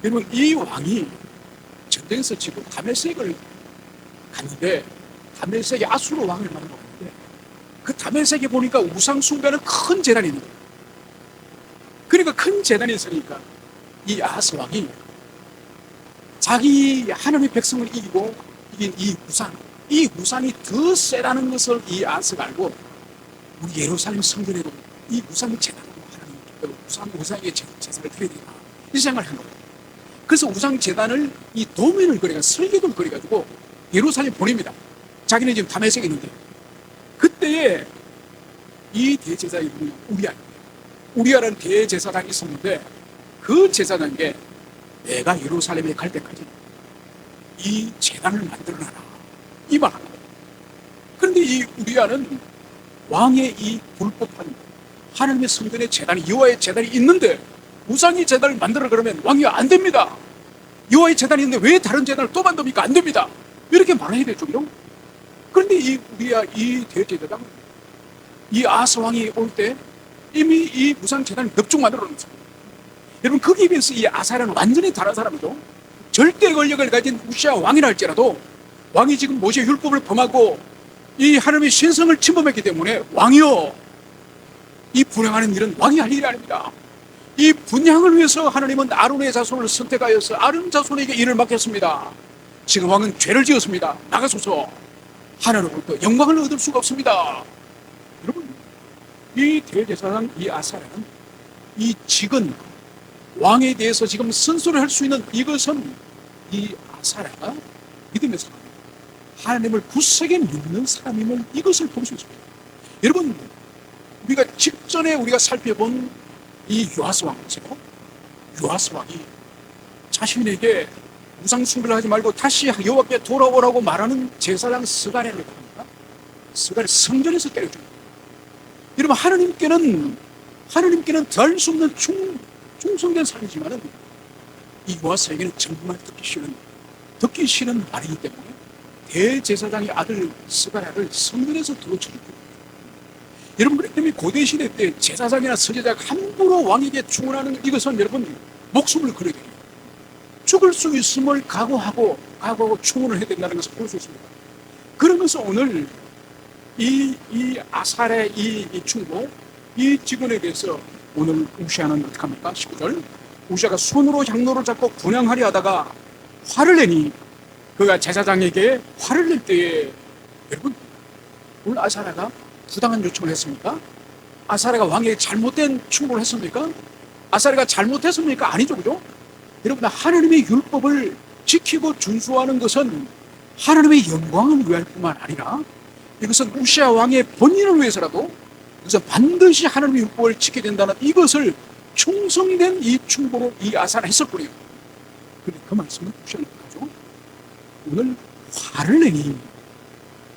여러분, 이 왕이 전쟁에서 지금 다메섹을 갔는데, 다메섹이 아수르 왕을 만나봤는데, 그 다메섹에 보니까 우상 숭배하는 큰 제단이 있는 거예요. 그러니까 큰 제단이 있으니까 이 아하스 왕이 자기 하나님의 백성을 이기고 이긴 이 우상이 더 세다는 것을 이 아하스가 알고, 우리 예루살렘 성전에도 이 우상 제단으로 하나님 우상에게 제사를 드려야 된다, 이 생각을 한 거예요. 그래서 우상 제단을, 이 도면을 그려가 설계도를 그려가지고 예루살렘 보냅니다. 자기는 지금 다메섹에 있는데, 그때에 이 대제사 이름이 우리아라는 대제사장이 있었는데, 그 제사장에게 내가 예루살렘에 갈 때까지 이 제단을 만들어놔라, 이 말 합니다. 그런데 이 우리아는 왕의 이 불법한 하나님의 성전의 제단이, 여호와의 제단이 있는데 우상의 제단을 만들어 그러면 왕이 안 됩니다. 여호와의 제단이 있는데 왜 다른 제단을 또 만듭니까? 안 됩니다. 이렇게 말해야 되죠. 그런데 이 우리아 이 대제사장, 이 아하스 왕이 올 때 이미 이 우상 제단을 몇 종 만들어 놓은 거예요. 여러분, 거기에 비해서 이 아사랴는 완전히 다른 사람이죠. 절대 권력을 가진 우시아 왕이라 할지라도 왕이 지금 모세 율법을 범하고 이 하나님의 신성을 침범했기 때문에 왕이요, 이 불행하는 일은 왕이 할 일이 아닙니다. 이 분향을 위해서 하나님은 아론의 자손을 선택하여서 아론 자손에게 일을 맡겼습니다. 지금 왕은 죄를 지었습니다. 나가소서. 하나님으로부터 영광을 얻을 수가 없습니다. 여러분, 이 대제사장 이 아사랴는 이 직은 왕에 대해서 지금 선서를 할 수 있는 이것은 이 아사랴가 믿음의 사람, 하나님을 굳세게 믿는 사람임을 이것을 볼 수 있습니다. 여러분, 우리가 직전에 우리가 살펴본 이 요아스 왕이죠. 요아스 왕이 자신에게 우상 숭배를 하지 말고 다시 여호와께 돌아오라고 말하는 제사장 스가랴를 합니다. 스가랴 성전에서 때려줍니다. 여러분, 하나님께는 더할 수 없는 충성된 사람이지만은 이 요아스에게는 정말 듣기 싫은 말이기 때문에 대제사장의 아들 스가랴를 성전에서 들어쳐줍니다. 여러분, 그렇기 때문에 고대 시대 때 제사장이나 서제자가 함부로 왕에게 충원하는 이것은 여러분 목숨을 걸어야 돼요. 죽을 수 있음을 각오하고 충원을 해야 된다는 것을 볼 수 있습니다. 그러면서 오늘 이 아사랴의 이 충고, 이 직원에 대해서 오늘 우시아는 어떻게 합니까? 19절, 우시아가 손으로 향로를 잡고 분향하려 하다가 화를 내니 그가 제사장에게 화를 낼 때에 여러분, 오늘 아사랴가 부당한 요청을 했습니까? 아사랴가 왕에게 잘못된 충고를 했습니까? 아사랴가 잘못했습니까? 아니죠, 그죠? 여러분, 하나님의 율법을 지키고 준수하는 것은 하나님의 영광을 위할 뿐만 아니라 이것은 우시아 왕의 본인을 위해서라도 그래서 반드시 하나님의 율법을 지켜야 된다는 이것을 충성된 이 충고로 이 아사랴가 했었군요. 그런데 그 말씀은 우시아는 어떡하죠? 오늘 화를 내니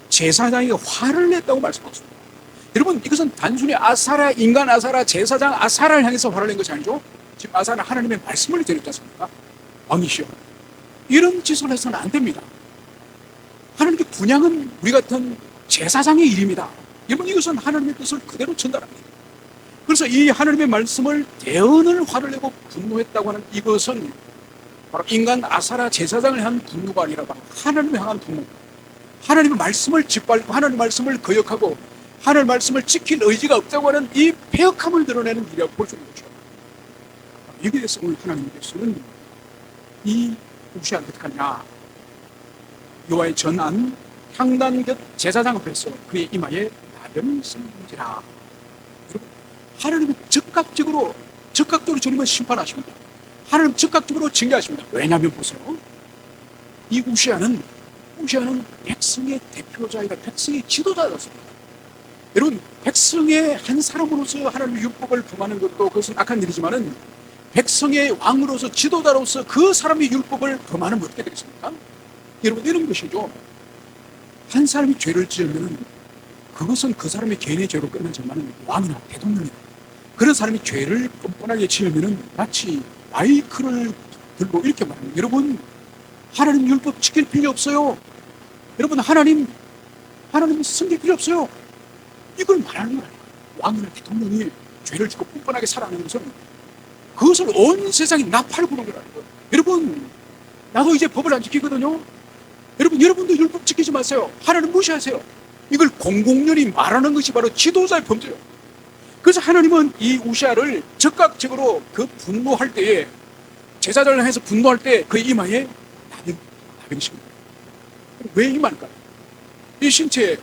제사장이 화를 냈다고 말씀하셨습니다. 여러분, 이것은 단순히 아사랴, 인간 아사랴, 제사장 아사랴를 향해서 화를 낸 것이 아니죠. 지금 아사랴는 하나님의 말씀을 드렸지 않습니까? 왕이시여, 이런 짓을 해서는 안 됩니다. 하나님께 분향은 우리 같은 제사장의 일입니다. 여러분, 이것은 하나님의 뜻을 그대로 전달합니다. 그래서 이 하나님의 말씀을 대언을 화를 내고 분노했다고 하는 이것은 바로 인간 아사랴 제사장을 향한 분노가 아니라 바로 하나님을 향한 분노. 하나님의 말씀을 짓밟고 하나님의 말씀을 거역하고 하나님의 말씀을 지킬 의지가 없다고 하는 이 패역함을 드러내는 일이라고 볼 수 있는 거죠. 여기에 대해서 오늘 하나님께서는 이 우시아가 어떻게 하냐, 여호와의 전안 향단 곁 제사장 앞에서 그의 이마에 나병이 생긴지라. 여러분, 하나님은 즉각적으로 주님은 심판하십니다. 하나님 즉각적으로 징계하십니다. 왜냐하면 보세요, 이 우시아는 백성의 대표자이다, 백성의 지도자였습니다. 여러분, 백성의 한 사람으로서 하나님의 율법을 범하는 것도 그것은 악한 일이지만은 백성의 왕으로서 지도자로서 그 사람의 율법을 범하는 건 어떻게 되겠습니까? 여러분, 이런 것이죠. 한 사람이 죄를 지으면 그것은 그 사람의 개인의 죄로 끝나지만 왕이나 대통령이나 그런 사람이 죄를 뻔뻔하게 지으면 마치 마이크를 들고 이렇게 말합니다. 여러분, 하나님 율법 지킬 필요 없어요. 여러분, 하나님 섬길 필요 없어요. 이걸 말하는 거예요. 왕이나 대통령이 죄를 짓고 뻔뻔하게 살아가는 것은 그것을 온 세상이 나팔 부는 거라는 거예요. 여러분, 나도 이제 법을 안 지키거든요. 여러분도 율법 지키지 마세요. 하나님 무시하세요. 이걸 공공연히 말하는 것이 바로 지도자의 범죄예요. 그래서 하나님은 이 우시아를 즉각적으로 그 분노할 때에, 제사장을 향해서 분노할 때 그 이마에 나병이 심니다. 왜 이마일까요? 이 신체,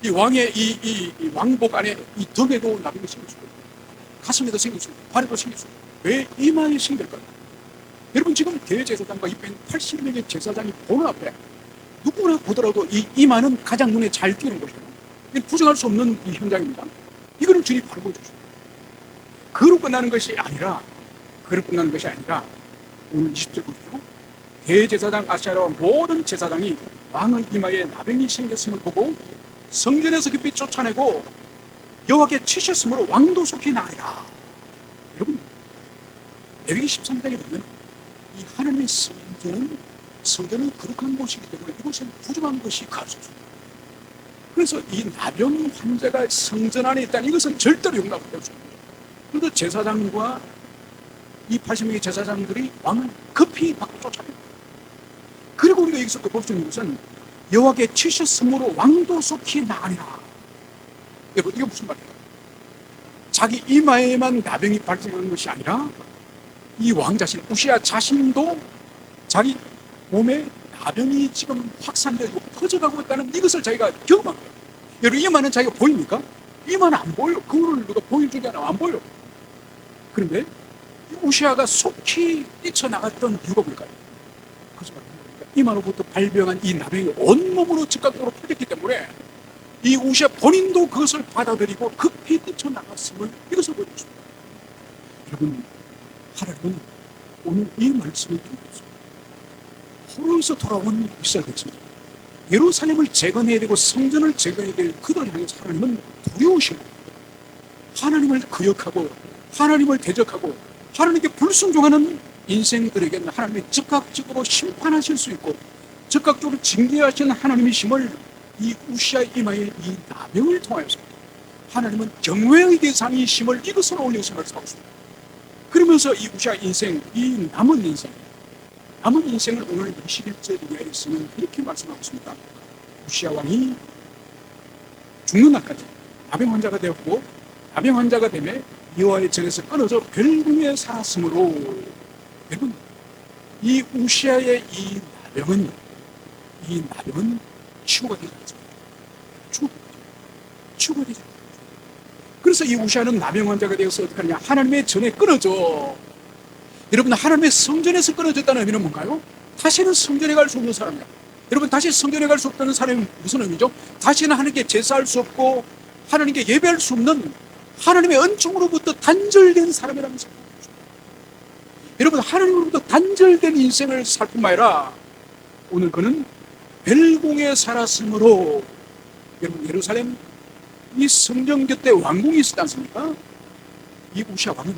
이 왕의 이 왕복 안에 이 덕에도 나병이 생길 수 있고, 가슴에도 생길 수 있고, 발에도 생길 수 있고, 왜 이마에 생길까요? 여러분, 지금 대제사장과 280명의 제사장이 보는 앞에 누구나 보더라도 이 이마는 가장 눈에 잘 띄는 것이에요. 이건 부정할 수 없는 이 현장입니다. 이거는 주님 바로 보여주십니다. 그로 끝나는 것이 아니라 오늘 20절 보시죠. 대제사장 아사랴와 모든 제사장이 왕의 이마에 나병이 생겼음을 보고 성전에서 급히 쫓아내고 여호와께 치셨으므로 왕도 속히 나으리라. 여러분, 레위기 13장에 보면 이 하나님의 성전은 거룩한 곳이기 때문에 이곳은 부정한 것이 가르쳐줍니다. 그래서 이 나병 환자가 성전 안에 있다는 이것은 절대로 용납할 수 없습니다. 그래도 제사장과 이 80명의 제사장들이 왕을 급히 밖으로 쫓아냅니다. 그리고 우리가 여기서 또 볼 수 있는 것은 여호와께 치셨으므로 왕도 속히 나으리라. 여러분, 이게 무슨 말이에요? 자기 이마에만 나병이 발생하는 것이 아니라 이 왕 자신, 우시아 자신도 자기 몸에 나병이 지금 확산되고 퍼져가고 있다는 이것을 자기가 경험한 거예요. 여러분, 이마는 자기가 보입니까? 이마는 안 보여. 그거를 누가 보여주지 않아. 안 보여. 그런데 우시아가 속히 뛰쳐나갔던 이유가 뭘까요? 이마로부터 발병한 이 나병이 온몸으로 즉각적으로 퍼졌기 때문에 이 우시아 본인도 그것을 받아들이고 급히 뛰쳐나갔음을 이것을 보여줬습니다. 여러분, 하나님은 오늘 이 말씀을 통해서 포로에서 돌아온 이스라엘 백성들, 예루살렘을 재건해야 되고 성전을 재건해야 될 그들을 향해서 하나님은 두려우신 겁니다. 하나님을 거역하고 하나님을 대적하고 하나님께 불순종하는 인생들에게는 하나님이 즉각적으로 심판하실 수 있고 즉각적으로 징계하시는 하나님이심을 이 우시아의 이마에 이 나병을 통하여서 하나님은 경외의 대상이심을 이것으로 올려서 말씀하고 있습니다. 그러면서 이 우시아 인생, 이 남은 인생을 오늘 21절 이하에서는 이렇게 말씀하고 있습니다. 우시아 왕이 죽는 날까지 나병 환자가 되었고 나병 환자가 되매 여호와의 전에서 끊어져 별궁에 살았으므로, 여러분, 이 우시아의 이 나병은 치유가 되지 않습니다. 치유가 되지 않습니다. 그래서 이 우시아는 나병 환자가 되어서 어떻게 하느냐, 하나님의 전에 끊어져. 여러분, 하나님의 성전에서 끊어졌다는 의미는 뭔가요? 다시는 성전에 갈 수 없는 사람이야. 여러분, 다시 성전에 갈 수 없다는 사람이 무슨 의미죠? 다시는 하나님께 제사할 수 없고 하나님께 예배할 수 없는, 하나님의 은총으로부터 단절된 사람이라는 생각입니다. 여러분, 하나님으로부터 단절된 인생을 살 뿐만 아니라 오늘 그는 벨공에 살았으므로, 여러분, 예루살렘 이 성전 곁에 왕궁이 있었지 않습니까? 이 우시아 왕은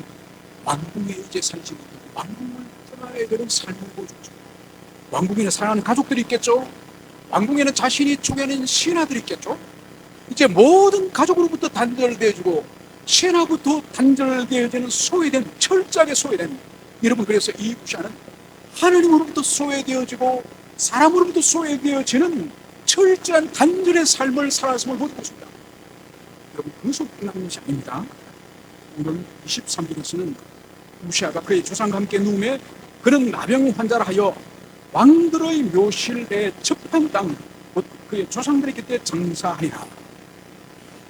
왕궁에 이제 살지 못하고 왕궁을 떠나야 되는 삶을 보여줬죠. 왕궁에는 사랑하는 가족들이 있겠죠. 왕궁에는 자신이 초기에는 신하들이 있겠죠. 이제 모든 가족으로부터 단절되어지고 신하부터 단절되어지는 소외된, 철저하게 소외된, 여러분, 그래서 이 우시아는 하나님으로부터 소외되어지고 사람으로부터 소외되어지는 철저한 단절의 삶을 살았음을 보여주고 있습니다. 여러분, 그것으로 끝나는 것이 아닙니다. 오늘 23절에서는 우시아가 그의 조상과 함께 누움에 그는 나병 환자라 하여 왕들의 묘실에 접한 땅, 곧 그의 조상들의 곁에 장사하리라.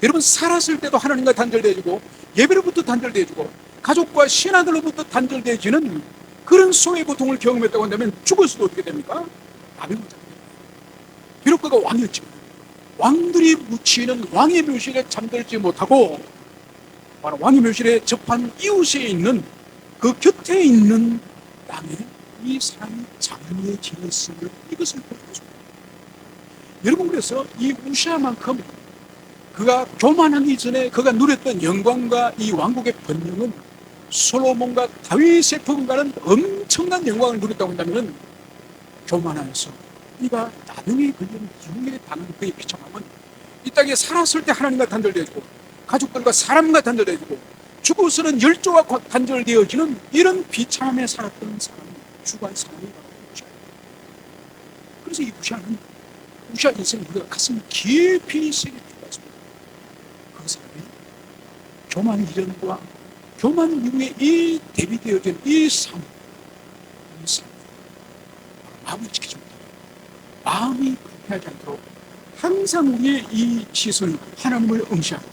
여러분, 살았을 때도 하나님과 단절되어지고 예배로부터 단절되어지고 가족과 신하들로부터 단절되어지는 그런 소외 고통을 경험했다고 한다면 죽었어도 어떻게 됩니까? 나병 환자가 됩니다. 비록 그가 왕이었지만 왕들이 묻히는 왕의 묘실에 잠들지 못하고 바로 왕의 묘실에 접한 이웃에 있는 그 곁에 있는 땅에 이 사람이 장례지었음을 이것을 보여줍니다. 여러분, 그래서 이 우시아만큼 그가 교만하기 전에 그가 누렸던 영광과 이 왕국의 번영은 솔로몬과 다윗의 부분과는 엄청난 영광을 누렸다고 한다면, 교만하여서 이가 나병에 걸린 이후에 당한 그의 비참함은 이 땅에 살았을 때 하나님과 단절되어지고 가족들과 사람과 단절되어지고 죽어서는 열조와 단절되어지는 이런 비참함에 살았던 사람이 죽어간 사람이 바로 우시아입니다. 그래서 이 우시아 인생을 우리가 가슴 깊이 새길 필요가 있습니다. 그 사람이 교만 이전과 교만 이후에 이 대비되어진 이 삶, 마음을 지키지 못하고 마음이 불편하지 않도록 항상 우리의 이 시선이 하나님을 응시하고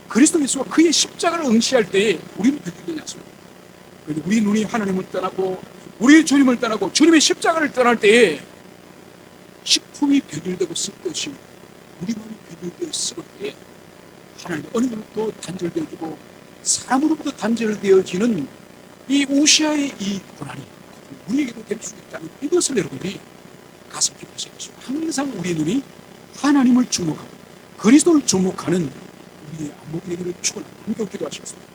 그리스도 예수와 그의 십자가를 응시할 때에 우리는 변질되지 않습니다. 우리 눈이 하나님을 떠나고 우리의 주님을 떠나고 주님의 십자가를 떠날 때에 식품이 변질되고 썩듯이 우리 마음이 변질되어 썩을 때에 하나님 어느로부터 단절되어지고 사람으로부터 단절되어지는 이 우시아의 이 고난이 우리에게도 될 수 있다는 이것을 여러분이 가슴 깊이 새기시고 항상 우리의 눈이 하나님을 주목하고 그리스도를 주목하는 우리의 안목의 길을 축원하고 함께 기도하시겠습니다.